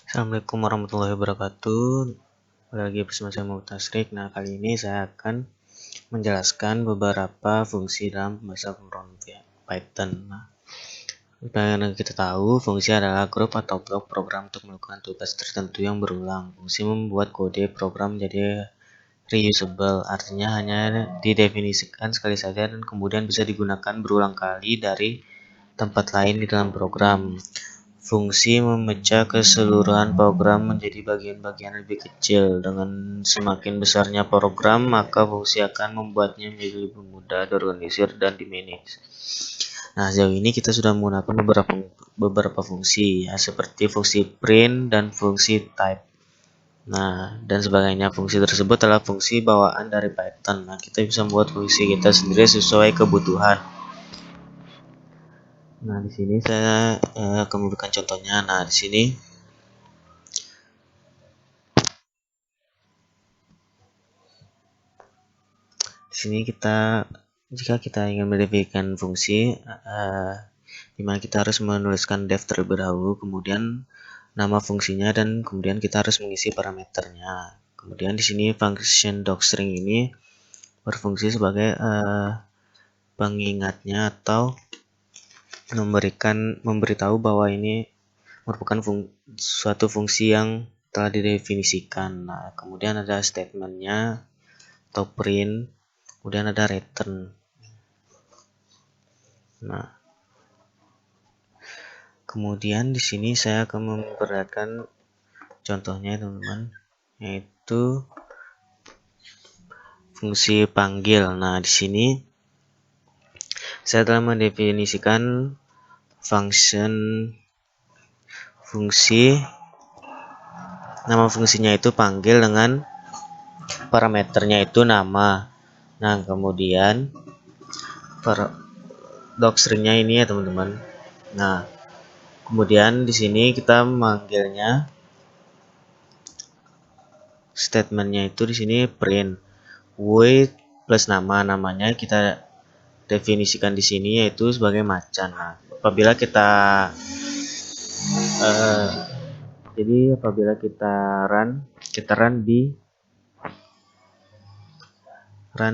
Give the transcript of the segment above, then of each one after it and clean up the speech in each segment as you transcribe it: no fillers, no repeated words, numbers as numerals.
Assalamualaikum warahmatullahi wabarakatuh. Lagi bersama saya Muhammad Tasrik. Nah, kali ini saya akan menjelaskan beberapa fungsi dalam bahasa pemrograman Python. Nah, seperti kita tahu, fungsi adalah grup atau blok program untuk melakukan tugas tertentu yang berulang. Fungsi membuat kode program menjadi reusable, artinya hanya didefinisikan sekali saja dan kemudian bisa digunakan berulang kali dari tempat lain di dalam program. Fungsi memecah keseluruhan program menjadi bagian-bagian lebih kecil. Dengan semakin besarnya program, maka fungsi akan membuatnya menjadi lebih mudah diorganisir dan dimanage. Nah, sejauh ini kita sudah menggunakan beberapa fungsi, ya, seperti fungsi print dan fungsi type. Nah, dan sebagainya. Fungsi tersebut adalah fungsi bawaan dari Python. Nah, kita bisa membuat fungsi kita sendiri sesuai kebutuhan. Nah, di sini saya akan memberikan contohnya. Nah, di sini jika kita ingin mendefinisikan fungsi, di mana kita harus menuliskan def terlebih dahulu, kemudian nama fungsinya, dan kemudian kita harus mengisi parameternya. Kemudian di sini function docstring ini berfungsi sebagai pengingatnya atau memberitahu bahwa ini merupakan suatu fungsi yang telah didefinisikan. Nah, kemudian ada statementnya atau print, kemudian ada return. Nah, kemudian di sini saya akan memperlihatkan contohnya, teman-teman, yaitu fungsi panggil. Nah, di sini saya telah mendefinisikan fungsi, nama fungsinya itu panggil dengan parameternya itu nama. Nah, kemudian docstringnya ini ya, teman-teman. Nah, kemudian di sini kita memanggilnya statementnya itu di sini print void plus namanya kita definisikan di sini yaitu sebagai macan. Nah, apabila kita run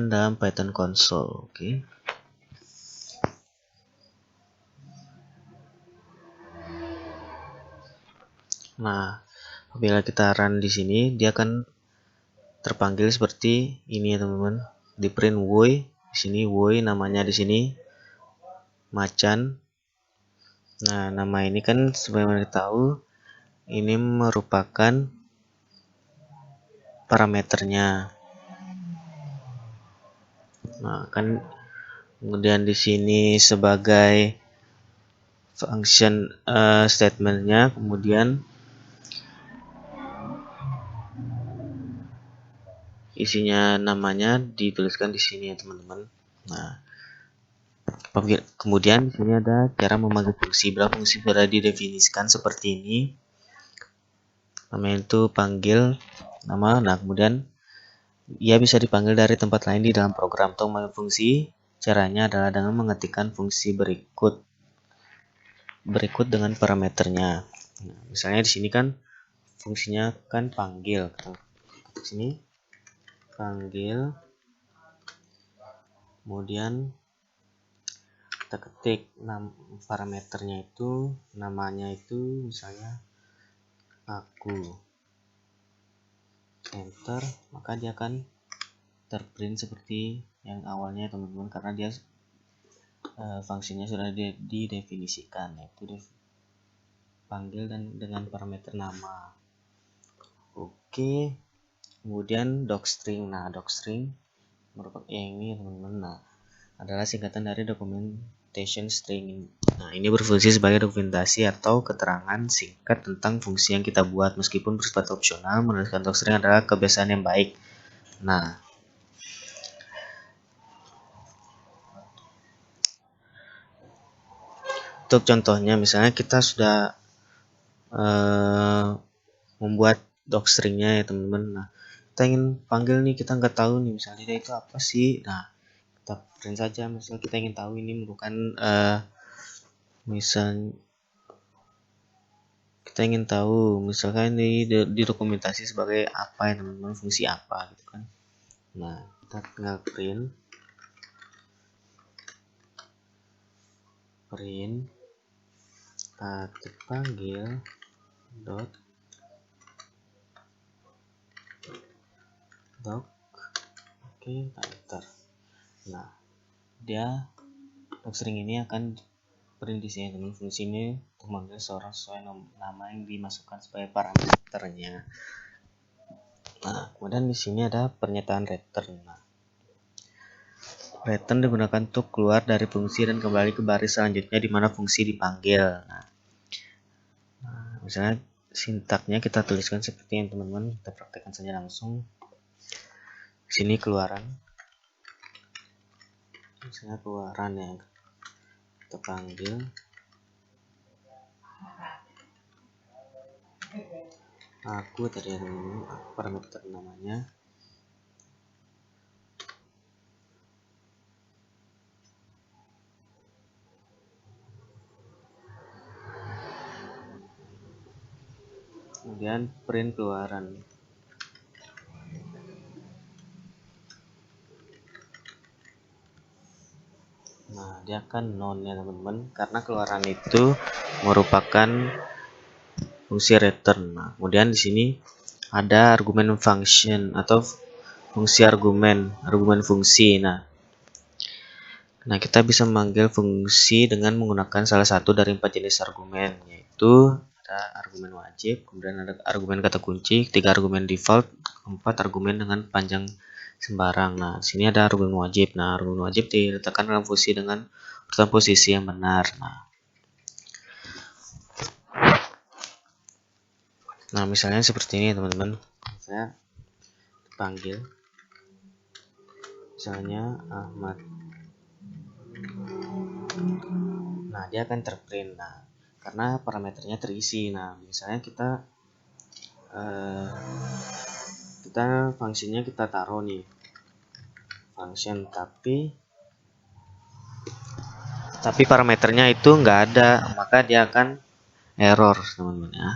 dalam Python console. Oke. Nah, apabila kita run di sini, dia akan terpanggil seperti ini ya, teman-teman. Di print void, di sini void, namanya di sini macan. Nah, nama ini kan sebagaimana kita tahu ini merupakan parameternya. Nah, kan kemudian di sini sebagai function statementnya, kemudian isinya namanya dituliskan di sini ya, teman-teman. Nah, kemudian di sini ada cara memanggil fungsi. Bila fungsi sudah didefinisikan seperti ini, namanya itu panggil nama. Nah, kemudian ia bisa dipanggil dari tempat lain di dalam program. Untuk memanggil fungsi, caranya adalah dengan mengetikkan fungsi berikut dengan parameternya. Nah, misalnya di sini kan fungsinya kan panggil. Di sini panggil, kemudian kita ketik parameternya itu, namanya itu misalnya aku, enter, maka dia akan terprint seperti yang awalnya, teman-teman, karena dia fungsinya sudah didefinisikan, yaitu panggil dan dengan parameter nama. Oke, kemudian docstring. Nah, docstring merupakan ini, teman-teman. Nah, adalah singkatan dari documentation string. Nah, ini berfungsi sebagai dokumentasi atau keterangan singkat tentang fungsi yang kita buat. Meskipun bersifat opsional, menuliskan docstring adalah kebiasaan yang baik. Nah, untuk contohnya, misalnya kita sudah membuat docstringnya ya, teman-teman. Nah, kita ingin panggil nih, kita nggak tahu nih misalnya itu apa sih. Nah, kita print saja. Misalnya kita ingin tahu ini merupakan kita ingin tahu misalkan ini didokumentasi sebagai apa ya teman-teman, fungsi apa gitu kan. Nah, kita tinggal print ketik panggil dot doc. Oke, enter. Nah, dia docstring ini akan print di sini teman. Fungsi ini untuk memanggil seorang sesuai nama yang dimasukkan sebagai parameternya. Nah, kemudian di sini ada pernyataan return. Nah, return digunakan untuk keluar dari fungsi dan kembali ke baris selanjutnya di mana fungsi dipanggil. Nah, misalnya sintaknya kita tuliskan seperti ini teman-teman, kita praktekkan saja langsung. Di sini keluaran, misalnya keluaran yang kita panggil aku tadi ada parameter namanya. Kemudian print keluaran. Nah, dia akan non ya teman-teman, karena keluaran itu merupakan fungsi return. Nah, kemudian di sini ada argumen function atau fungsi argumen fungsi. Nah, kita bisa memanggil fungsi dengan menggunakan salah satu dari 4 jenis argumen, yaitu ada argumen wajib, kemudian ada argumen kata kunci, 3 argumen default, 4 argumen dengan panjang sembarang. Nah, di sini ada argumen wajib. Nah, argumen wajib diletakkan dalam fungsi dengan urutan posisi yang benar. Nah, misalnya seperti ini teman-teman. Saya panggil misalnya Ahmad. Nah, dia akan terprint. Nah, karena parameternya terisi. Nah, misalnya kita fungsinya kita taruh nih function, tapi parameternya itu nggak ada, maka dia akan error teman-teman ya.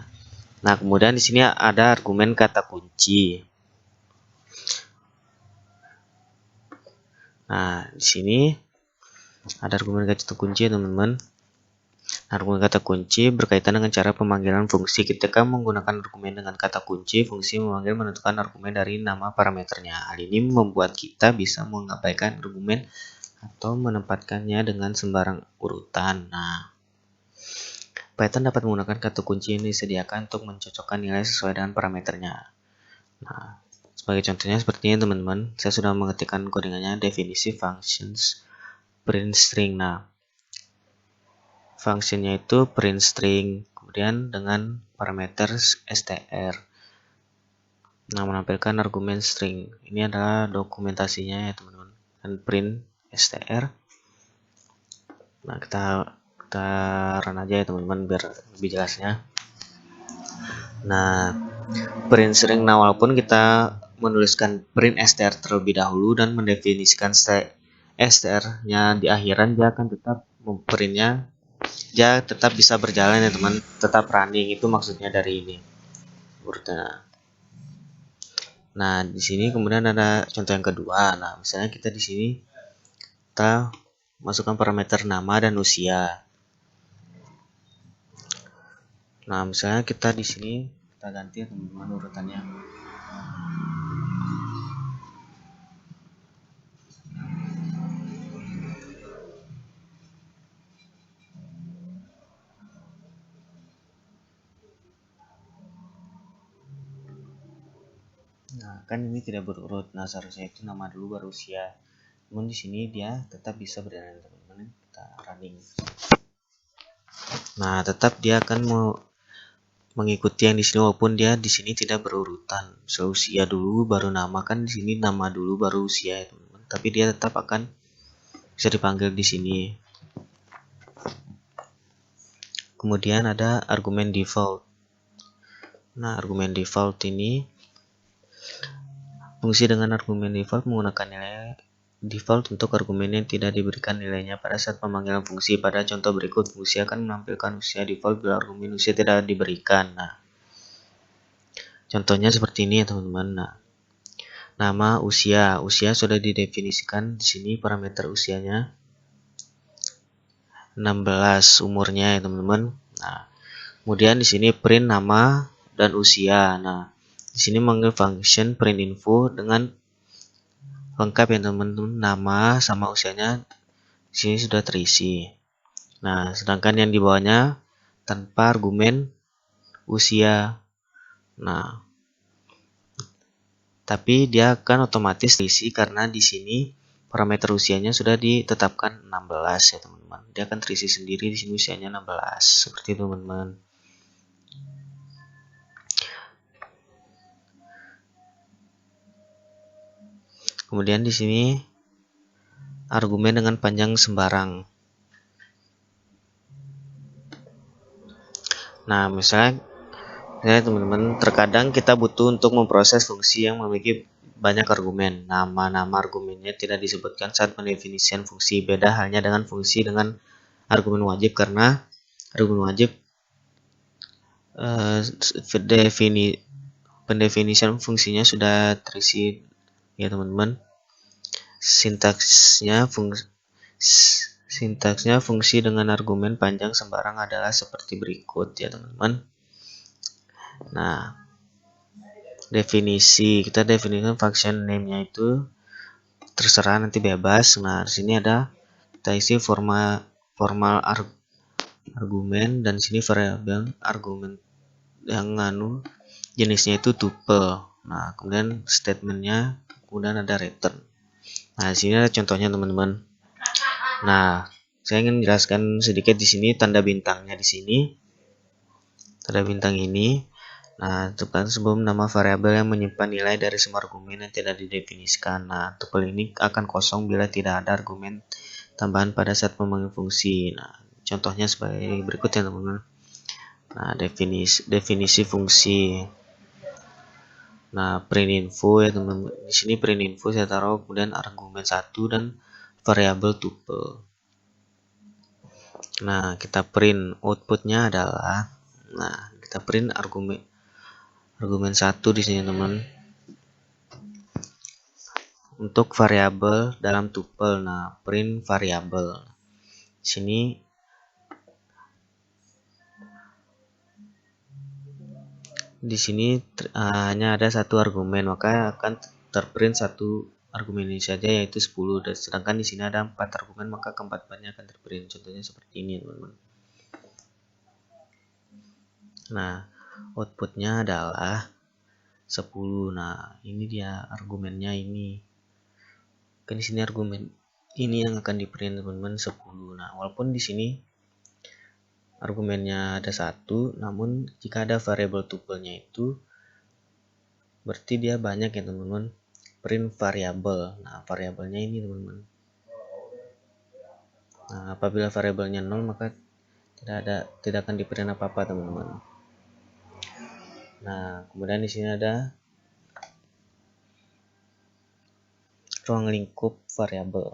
Nah, kemudian di sini ada argumen kata kunci. Nah, di sini ada argumen kata kunci teman-teman. Argumen kata kunci berkaitan dengan cara pemanggilan fungsi. Ketika menggunakan argumen dengan kata kunci, fungsi memanggil menentukan argumen dari nama parameternya. Hal ini membuat kita bisa mengabaikan argumen atau menempatkannya dengan sembarang urutan. Nah, Python dapat menggunakan kata kunci yang disediakan untuk mencocokkan nilai sesuai dengan parameternya. Nah, sebagai contohnya seperti ini teman-teman, saya sudah mengetikkan codingannya, definisi functions print string. Nah, fungsinya itu print string, kemudian dengan parameter str. Nah, menampilkan argumen string. Ini adalah dokumentasinya ya teman-teman. Dan print str. Nah, kita run aja ya teman-teman biar lebih jelasnya. Nah, print string, nah walaupun kita menuliskan print str terlebih dahulu dan mendefinisikan str-nya di akhiran, dia akan tetap memprintnya, dia tetap bisa berjalan ya teman, tetap running, itu maksudnya dari ini urutannya. Nah, di sini kemudian ada contoh yang kedua. Nah, misalnya kita di sini kita masukkan parameter nama dan usia. Nah, misalnya kita di sini kita ganti teman-teman urutannya. Nah, kan ini tidak berurut. Nah, seharusnya itu nama dulu baru usia. Namun di sini dia tetap bisa berjalan teman-teman. Kita running. Nah, tetap dia akan mengikuti yang di sini walaupun dia di sini tidak berurutan. So, usia dulu baru nama, kan di sini nama dulu baru usia ya, teman-teman. Tapi dia tetap akan bisa dipanggil di sini. Kemudian ada argumen default. Nah, argumen default ini fungsi dengan argumen default menggunakan nilai default untuk argumen yang tidak diberikan nilainya pada saat pemanggilan fungsi. Pada contoh berikut, fungsi akan menampilkan usia default bila argumen usia tidak diberikan. Nah, contohnya seperti ini ya teman-teman. Nah, nama usia sudah didefinisikan di sini, parameter usianya 16, umurnya ya teman-teman. Nah, kemudian di sini print nama dan usia. Nah, di sini manggil function print info dengan lengkap ya teman-teman, nama sama usianya di sini sudah terisi. Nah, sedangkan yang di bawahnya tanpa argumen usia. Nah, tapi dia akan otomatis terisi karena di sini parameter usianya sudah ditetapkan 16 ya teman-teman. Dia akan terisi sendiri di sini usianya 16. Seperti itu teman-teman. Kemudian di sini argumen dengan panjang sembarang. Nah, misalnya ya teman-teman, terkadang kita butuh untuk memproses fungsi yang memiliki banyak argumen. Nama-nama argumennya tidak disebutkan saat pendefinisian fungsi. Beda halnya dengan fungsi dengan argumen wajib, karena argumen wajib pendefinisian fungsinya sudah terisi ya teman-teman. Sintaksnya fungsi dengan argumen panjang sembarang adalah seperti berikut ya teman-teman. Nah, kita definisikan function name-nya itu terserah, nanti bebas. Nah, di sini ada kita isi formal argumen, dan di sini variabel argumen yang jenisnya itu tuple. Nah, kemudian statementnya, kemudian ada return. Nah, di sini ada contohnya teman-teman. Nah, saya ingin jelaskan sedikit di sini tanda bintangnya di sini. Tanda bintang ini, nah, tekan sebelum nama variabel yang menyimpan nilai dari semua argumen yang tidak didefinisikan. Nah, tuple ini akan kosong bila tidak ada argumen tambahan pada saat memanggil fungsi. Nah, contohnya sebagai berikut ya teman-teman. Nah, definisi fungsi. Nah, print info ya teman-teman. Di sini print info saya taruh kemudian argumen 1 dan variabel tuple. Nah, kita print outputnya adalah, nah, kita print argumen 1 di sini teman. Untuk variabel dalam tuple, nah, print variabel. Sini di sini hanya ada satu argumen, maka akan terprint satu argumen ini saja, yaitu 10. Dan sedangkan di sini ada 4 argumen, maka keempat-empatnya akan terprint. Contohnya seperti ini teman-teman. Nah, outputnya adalah 10. Nah, ini dia argumennya ini. Kan di sini argumen ini yang akan diprint teman-teman, 10. Nah, walaupun di sini argumennya ada 1, namun jika ada variabel tuple-nya itu berarti dia banyak ya teman-teman. Print variabel. Nah, variabelnya ini teman-teman. Nah, apabila variabelnya 0 maka tidak akan diprint apa-apa teman-teman. Nah, kemudian di sini ada ruang lingkup variabel.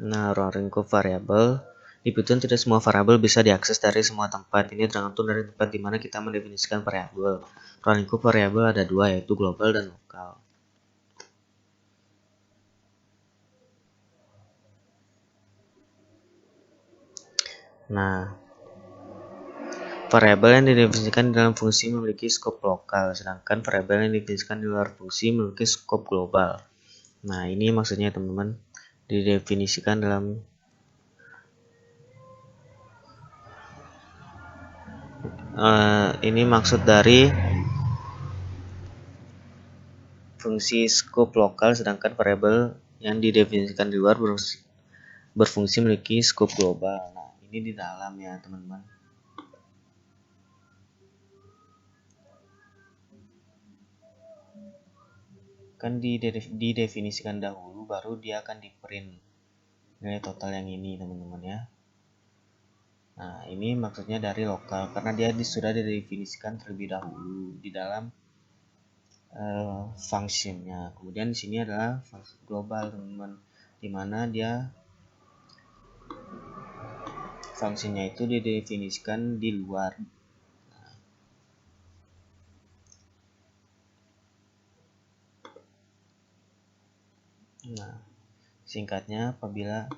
Nah, ruang lingkup variabel dibutuhkan tidak semua variabel bisa diakses dari semua tempat. Ini tergantung dari tempat di mana kita mendefinisikan variabel. Ruang lingkup variabel ada dua, yaitu global dan lokal. Nah, variabel yang didefinisikan dalam fungsi memiliki skop lokal, sedangkan variabel yang didefinisikan di luar fungsi memiliki skop global. Nah, ini maksudnya teman-teman, didefinisikan dalam ini maksud dari fungsi skop lokal, sedangkan variabel yang didefinisikan di luar berfungsi memiliki skop global. Nah, ini di dalam ya teman-teman. Kan didefinisikan dahulu, baru dia akan di-print nilai total yang ini teman-teman ya. Nah, ini maksudnya dari lokal karena dia sudah didefinisikan terlebih dahulu di dalam functionnya. Kemudian di sini adalah function global, teman-teman, dimana dia fungsinya itu didefinisikan di luar. Nah, singkatnya, apabila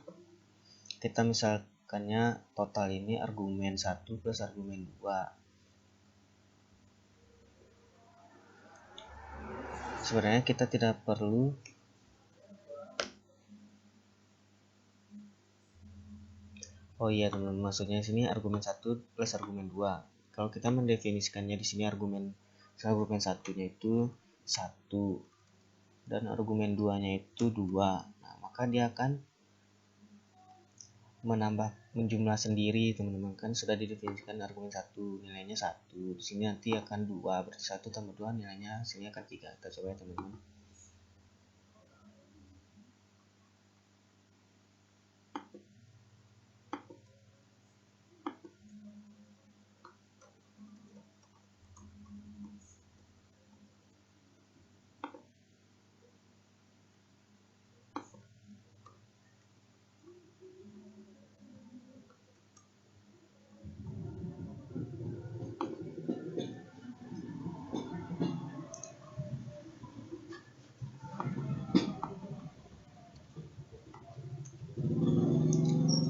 kita misalkannya total ini argumen 1 plus argumen 2, sebenarnya kita tidak perlu teman-teman, maksudnya sini argumen 1 plus argumen 2. Kalau kita mendefinisikannya di sini argumen satunya itu 1 dan argumen 2-nya itu 2. Nah, maka dia akan menjumlah sendiri, teman-teman, kan sudah didefinisikan argumen 1 nilainya 1. Di sini nanti akan 2, berarti 1 tambah 2 nilainya hasilnya akan 3. Kita coba ya, teman-teman.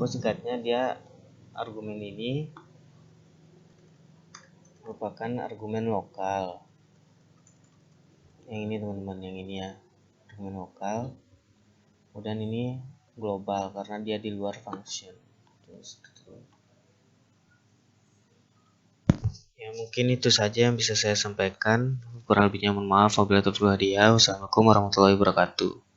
Singkatnya, dia argumen ini merupakan argumen lokal. Yang ini, teman-teman, yang ini ya, argumen lokal. Kemudian ini global karena dia di luar function. Ya, mungkin itu saja yang bisa saya sampaikan. Kurang lebihnya mohon maaf. Wabillahi taufiq wal hidayah. Wassalamualaikum warahmatullahi wabarakatuh.